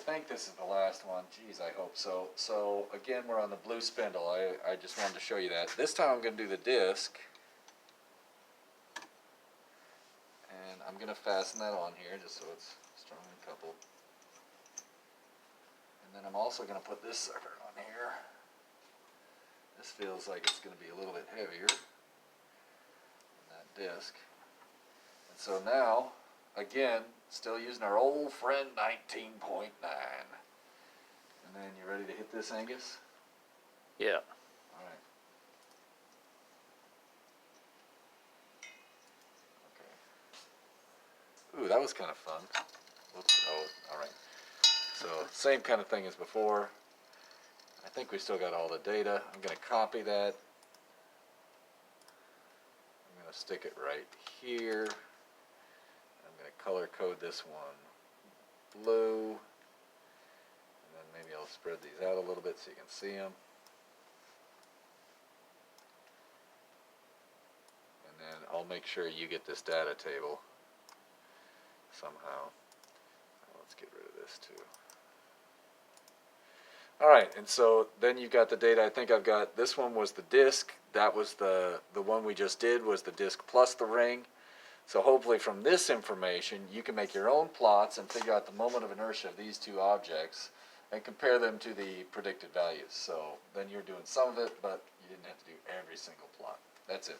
think this is the last one. Geez, I hope so. So again, we're on the blue spindle. I just wanted to show you that. This time I'm going to do the disc. And I'm going to fasten that on here just so it's strong and coupled. And then I'm also going to put this sucker on here. This feels like it's going to be a little bit heavier than that disc. And so now, again, still using our old friend 19.9. And then you ready to hit this, Angus? Yeah. All right. Okay. Ooh, that was kind of fun. Whoops. Oh, all right. So same kind of thing as before. I think we still got all the data. I'm going to copy that. I'm going to stick it right here. I'm going to color code this one blue. And then maybe I'll spread these out a little bit so you can see them. And then I'll make sure you get this data table somehow. Let's get rid of this too. Alright, and so then you've got the data. I think I've got, this one was the disk. That was the one we just did was the disk plus the ring. So hopefully from this information you can make your own plots and figure out the moment of inertia of these two objects and compare them to the predicted values. So then you're doing some of it, but you didn't have to do every single plot. That's it.